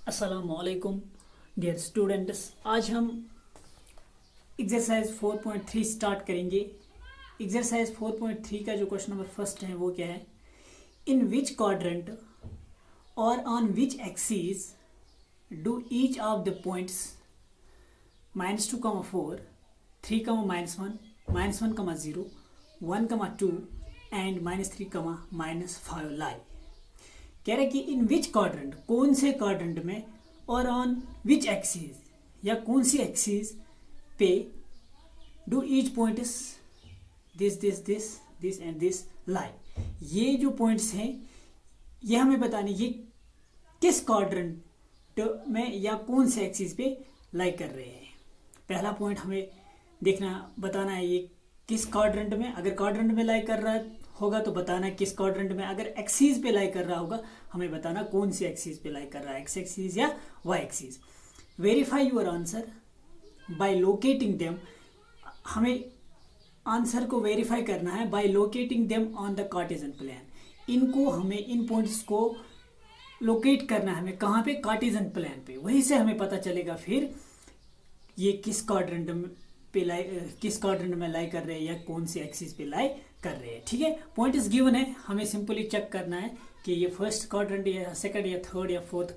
अस्सलामुअलैकुम dear students. आज हम एक्सरसाइज 4.3 स्टार्ट करेंगे। एक्सरसाइज 4.3 का जो क्वेश्चन नंबर फर्स्ट है वो क्या है, इन विच क्वाड्रेंट और on which axis do each of the points -2, 4, 3, -1, -1, 0, 1, 2 and -3, -5 लाई। कह रहे कि इन विच क्वाड्रेंट, कौन से क्वाड्रेंट में, और ऑन विच एक्सिस, या कौन सी एक्सिस पे, do each point this and this लाई। ये जो पॉइंट्स हैं ये हमें बताने ये किस क्वाड्रेंट में या कौन से एक्सिस पे लाई कर रहे हैं। पहला पॉइंट हमें बताना है ये किस क्वाड्रेंट में, अगर क्वाड्रेंट में लाई कर रहा होगा तो बताना किस क्वाड्रेंट में, अगर एक्सिस पे लाई कर रहा होगा हमें बताना कौन सी एक्सिस पे लाई कर रहा है, एक्स एक्सिस या Y axis. Verify your answer by locating them. हमें आंसर को वेरीफाई करना है by locating them on the Cartesian plane. इनको हमें, इन पॉइंट्स को लोकेट करना है हमें कहाँ पे, कार्टेशियन प्लेन पे। वहीं से हमें पता चलेगा फिर ये किस क्वाड्रेंट में लाई कर रहे हैं या कौन सी एक्सिस पे लाई कर रहे हैं। ठीक है, पॉइंट इज गिवन है, हमें सिंपली चेक करना है कि ये फर्स्ट क्वाड्रेंट या सेकंड या थर्ड या फोर्थ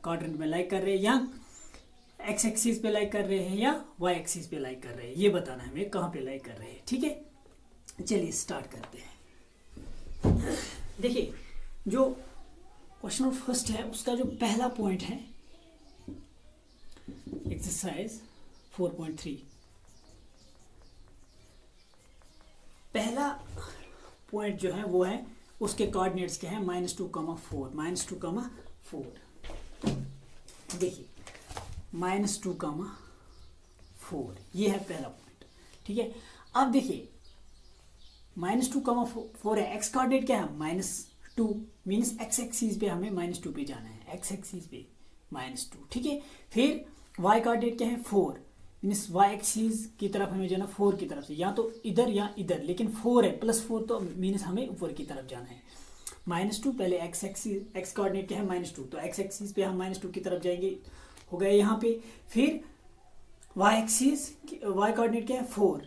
क्वाड्रेंट में लाई कर रहे हैं, या एक्स एक्सिस पे लाई कर रहे हैं या वाई एक्सिस पे लाई कर रहे हैं, ये बताना है हमें कहाँ पे लाई कर रहे हैं। ठीक है, चलिए स्टार्ट करते हैं। देखिए, जो क्वेश्चन फर्स्ट है उसका जो पहला पॉइंट है एक्सरसाइज 4.3, पहला पॉइंट जो है वो है, उसके कोऑर्डिनेट्स क्या है, -2, 4, -2, 4। देखिए -2, 4 ये है पहला पॉइंट। ठीक है, अब देखिए -2, 4 है, एक्स कोऑर्डिनेट क्या है, -2, मीन्स एक्स एक्सिस पे हमें -2 पे जाना है, एक्स एक्सिस पे -2। ठीक है, फिर वाई कोऑर्डिनेट क्या है, 4, मीन्स वाई एक्सिस की तरफ हमें जाना, 4 की तरफ से, या तो इधर या इधर, लेकिन 4 है, +4 तो मीन्स हमें ऊपर की तरफ जाना है। -2 पहले एक्स एक्सिस, एक्स कोऑर्डिनेट क्या है -2, तो एक्स एक्सिस पे हम -2 की तरफ जाएंगे, हो गया यहाँ पे। फिर वाई एक्सिस, वाई कोऑर्डिनेट क्या है 4,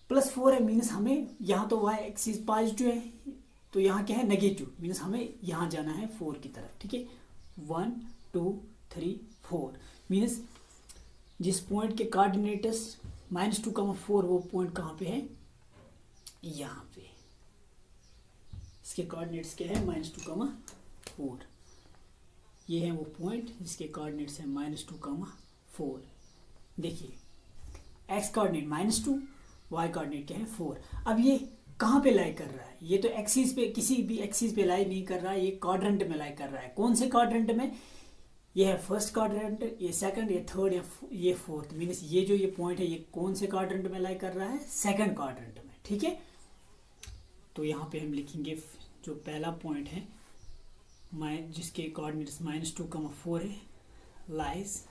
+4 है, मीन्स हमें यहाँ तो वाई एक्सिस पॉजिटिव है तो यहाँ क्या है नेगेटिव, मीन्स हमें यहाँ जाना है 4 की तरफ। ठीक है, 1, 2, 3, 4, मीन्स जिस पॉइंट के कोऑर्डिनेट्स -2, 4 वो पॉइंट कहाँ पे है, यहाँ पे। इसके कोऑर्डिनेट्स क्या है, -2, 4, ये है वो पॉइंट जिसके कोऑर्डिनेट्स है -2, 4। देखिए एक्स कोऑर्डिनेट -2, वाई कोऑर्डिनेट क्या है 4। अब ये कहाँ पे लाई कर रहा है, ये तो एक्सिस पे, किसी भी एक्सिस पे लाई नहीं कर रहा है, ये क्वाड्रेंट में लाई कर रहा है। कौन से क्वाड्रेंट में, ये है फर्स्ट क्वाड्रेंट, ये सेकंड, ये थर्ड, या ये फोर्थ, मीन्स ये जो ये पॉइंट है ये कौन से क्वाड्रेंट में लाई कर रहा है, सेकंड क्वाड्रेंट में। ठीक है, तो यहाँ पे हम लिखेंगे जो पहला पॉइंट है जिसके कोऑर्डिनेट्स -2, 4 है, लाइज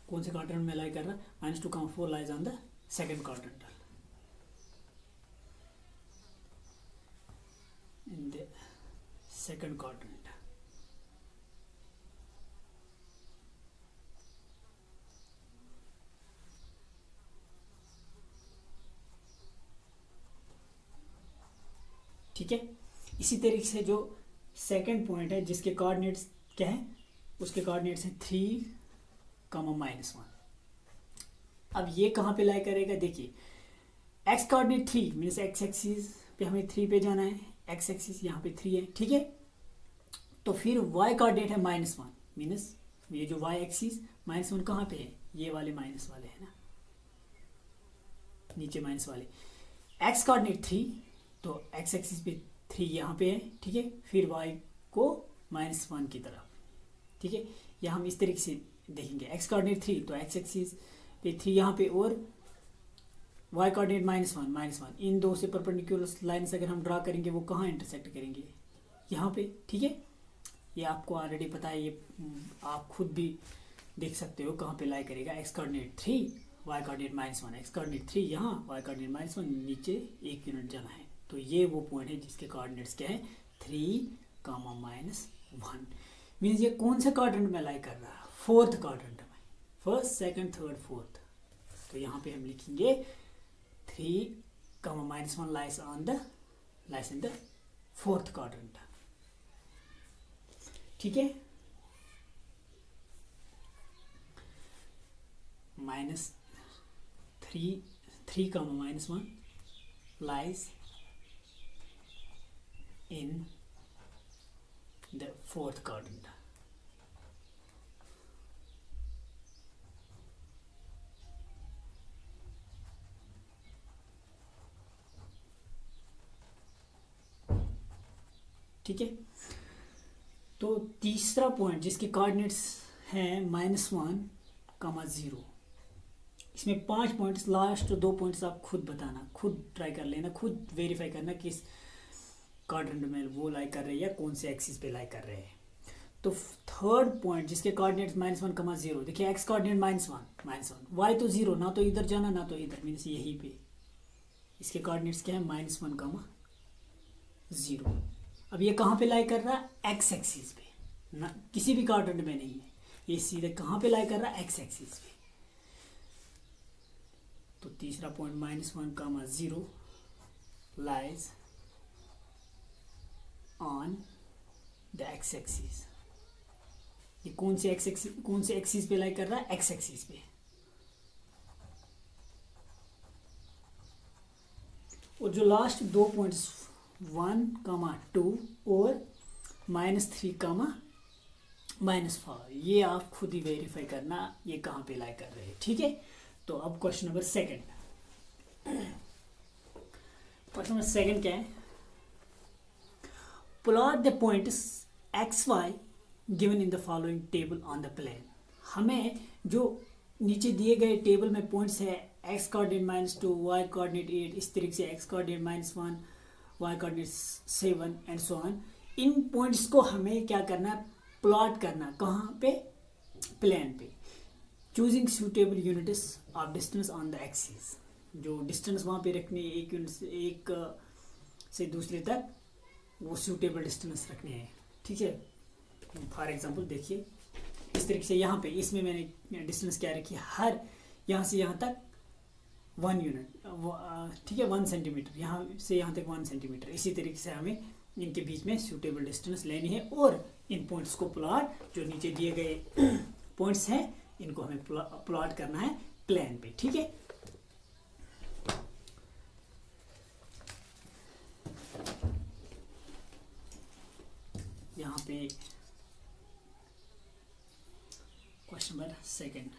कौन से क्वाड्रेंट में लाई कर रहा है, -2, 4 lies on the second quadrant, in the second quadrant। ठीक है, इसी तरीके से जो सेकंड पॉइंट है जिसके कोऑर्डिनेट्स क्या है, उसके कोऑर्डिनेट्स हैं 3, -1। अब ये कहाँ पे लाई करेगा, देखिए x coordinate 3 means x axis पे हमें 3 पे जाना है, एक्स एक्सिस यहाँ पे 3 है। ठीक है, तो फिर वाई कोऑर्डिनेट है -1, मीन्स ये जो वाई एक्सिस -1 कहाँ पे है, ये वाले माइनस वाले है ना, नीचे माइनस वाले। एक्स कोऑर्डिनेट 3, तो एक्स एक्सिस पे 3 यहाँ पे है। ठीक है, फिर वाई को -1 की तरफ। ठीक है, या हम इस तरीके से देखेंगे, एक्स कोऑर्डिनेट 3 तो एक्स एक्सिस पे 3 यहाँ पे, और वाई कोऑर्डिनेट -1, इन दो से परपेंडिकुलर लाइन्स अगर हम ड्रा करेंगे वो कहाँ इंटरसेक्ट करेंगे, यहाँ पे। ठीक है, ये आपको ऑलरेडी पता है, ये आप खुद भी देख सकते हो कहाँ पे लाई करेगा, X coordinate 3, Y coordinate -1, X coordinate 3 यहाँ, वाई कोऑर्डिनेट -1, नीचे 1 यूनिट जाना है, तो तो ये वो पॉइंट है जिसके कोऑर्डिनेट्स क्या है 3, -1। मीन्स ये कौन से क्वाड्रेंट में लाई कर रहा है, फोर्थ क्वाड्रेंट में, फर्स्ट सेकंड थर्ड फोर्थ। तो यहाँ पे हम लिखेंगे 3, -1 लाइस इन द फोर्थ क्वाड्रेंट। ठीक है, -3, -1 lies in the fourth quadrant. ठीक है, तो तीसरा पॉइंट जिसके कोऑर्डिनेट्स हैं -1, -0, इसमें 5 पॉइंट्स, लास्ट 2 पॉइंट्स आप खुद बताना, खुद ट्राई कर लेना, खुद वेरीफाई करना किस क्वाड्रेंट में वो लाई कर रहे हैं या कौन से एक्सिस पे लाई कर रहे हैं। तो थर्ड पॉइंट जिसके कोऑर्डिनेट्स -1, 0, देखिए एक्स कोऑर्डिनेट -1, वाई तो 0, ना तो इधर जाना ना तो इधर, मीन्स यही पे इसके कोऑर्डिनेट्स क्या है -1, 0। अब ये कहाँ पे लाई कर रहा है, एक्स एक्सिस पे, ना किसी भी क्वाड्रेंट में नहीं है, ये सीधे कहाँ पे लाई कर रहा है, एक्स एक्सिस पे। तो तीसरा point -1, 0 lies on the x axis. ये कौन से एक्सिस पे लाई कर रहा है, एक्स एक्सिस पे। और जो लास्ट 2 पॉइंट्स 1, 2 और -3, -4, ये आप खुद ही वेरीफाई करना ये कहाँ पे लाई कर रहे हैं। ठीक है, तो अब क्वेश्चन नंबर 2। क्वेश्चन नंबर 2 क्या है, plot the points X Y given in the following table on the plane. हमें जो नीचे दिए गए टेबल में पॉइंट्स है, एक्स कोऑर्डिनेट -2, वाई कोऑर्डिनेट 8, इस तरीके से X coordinate -1, Y coordinate 7 and so on. इन पॉइंट्स को हमें क्या करना है, प्लॉट करना। कहाँ पे, प्लेन पे। Choosing suitable units of distance on the axis, जो डिस्टेंस वहाँ पे रखनी है एक यूनिट से, एक से दूसरे तक वो सूटेबल डिस्टेंस रखनी है। ठीक है, फॉर एग्जांपल देखिए इस तरीके से, यहाँ पे इसमें मैंने डिस्टेंस क्या रखी है, हर यहाँ से यहाँ तक 1 यूनिट, ठीक है 1 सेंटीमीटर, यहाँ से यहाँ तक 1 सेंटीमीटर। इसी तरीके से हमें इनके बीच में सूटेबल डिस्टेंस लेनी है और इन पॉइंट्स को प्लॉट, जो नीचे दिए गए पॉइंट्स हैं इनको हमें प्लॉट करना है प्लेन पे। ठीक है, यहाँ पे क्वेश्चन नंबर 2।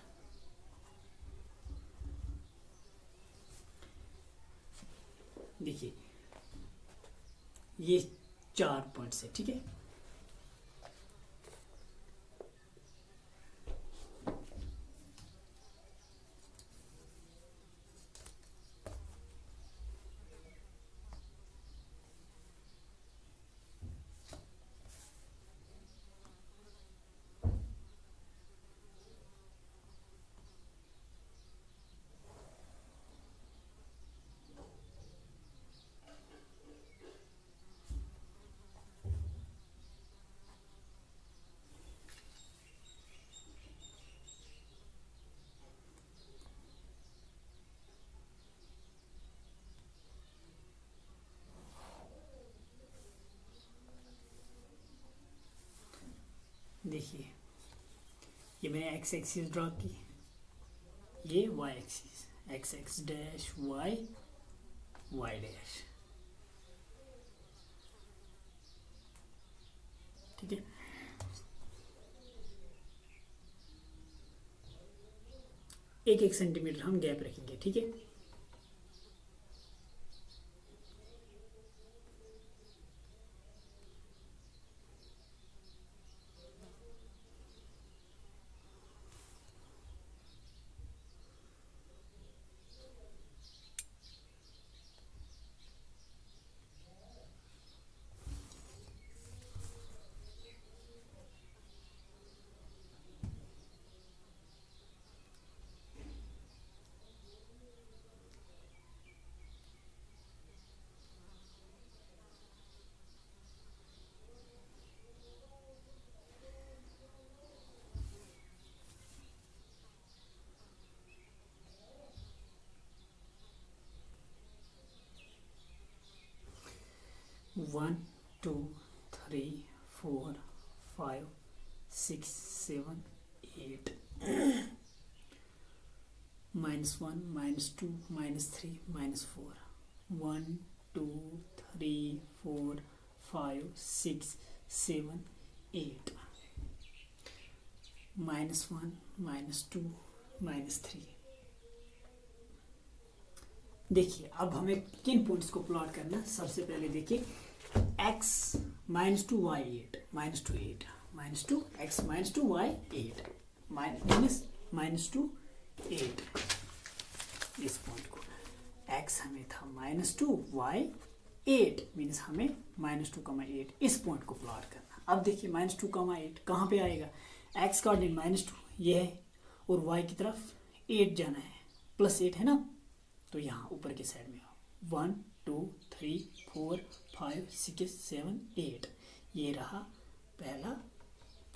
देखिए ये 4 पॉइंट्स है। ठीक है, देखिए ये मैंने एक्स एक्सिस ड्रॉ की, ये Y axis, X X dash Y Y dash. ठीक है, एक 1 सेंटीमीटर हम गैप रखेंगे। ठीक है, 1 2 3 4 5 6 7 8 -1 -2 -3 -4 1 2 3 4 5 6 7 8 -1 -2 -3। देखिए अब हमें किन पॉइंट्स को प्लॉट करना। सबसे पहले देखिए x -2 y 8 -2 8 -2 x -2 y 8 -2 8 इस पॉइंट को x हमें था -2 y 8 मीन्स हमें -2, 8 इस पॉइंट को प्लॉट करना। अब देखिए -2, 8 कहाँ पे आएगा। x कोऑर्डिनेट -2 ये है और y की तरफ 8 जाना है, +8 है ना, तो यहाँ ऊपर के साइड में 1 2 3 4 5 6 7 8 ये रहा पहला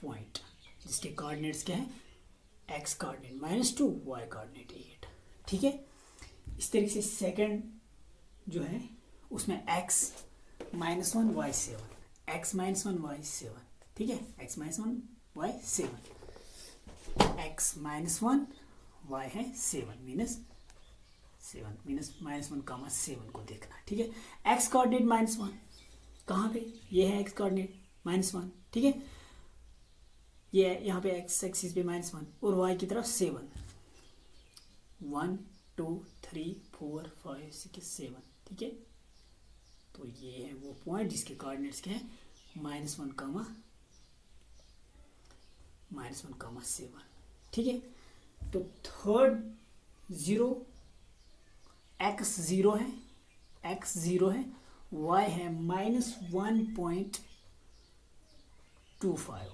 पॉइंट जिसके कोऑर्डिनेट्स क्या है, x कोऑर्डिनेट -2 y कोऑर्डिनेट 8। ठीक है, इस तरीके से सेकंड जो है उसमें x -1 y 7 x -1 y 7। ठीक है, x -1 y 7 x -1 y है 7 मीनस -1, को देखना। ठीक है, x कोऑर्डिनेट -1 कहाँ पे, ये है x कोऑर्डिनेट -1। ठीक है, ये यहाँ पे x एक्सिस पे -1 और y की तरफ 7 1 2 3 4 5 6 7। ठीक है, तो ये है वो पॉइंट जिसके कोऑर्डिनेट्स क्या है -1, -7। ठीक है, तो थर्ड 0 x 0 है, x 0 है, y है -1.25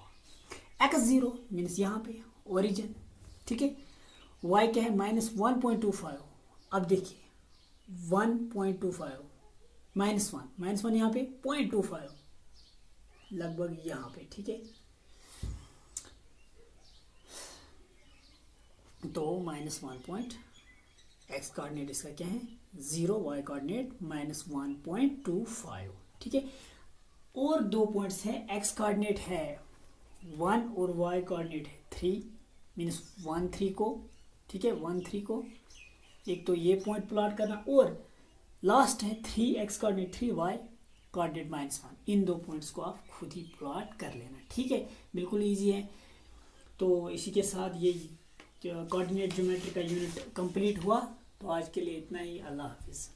x 0 मीन्स यहाँ पे ओरिजिन। ठीक है, y क्या है -1.25। अब देखिए 1.25 -1 यहाँ पे 0.25 लगभग यहाँ पे। ठीक है, तो -1. x कोऑर्डिनेट इसका क्या है 0, y कोऑर्डिनेट -1.25। ठीक है, और 2 पॉइंट्स हैं, x कोऑर्डिनेट है 1 और y कोऑर्डिनेट है 3 मीन्स 1 3 को। ठीक है, 1 3 को एक तो ये पॉइंट प्लॉट करना और लास्ट है 3x कोऑर्डिनेट 3 y कोऑर्डिनेट -1। इन 2 पॉइंट्स को आप खुद ही प्लॉट कर लेना। ठीक है, बिल्कुल इजी है। तो इसी के साथ ये कोऑर्डिनेट ज्योमेट्री का यूनिट कंप्लीट हुआ। तो आज के लिए इतना ही। अल्लाह हाफिज़।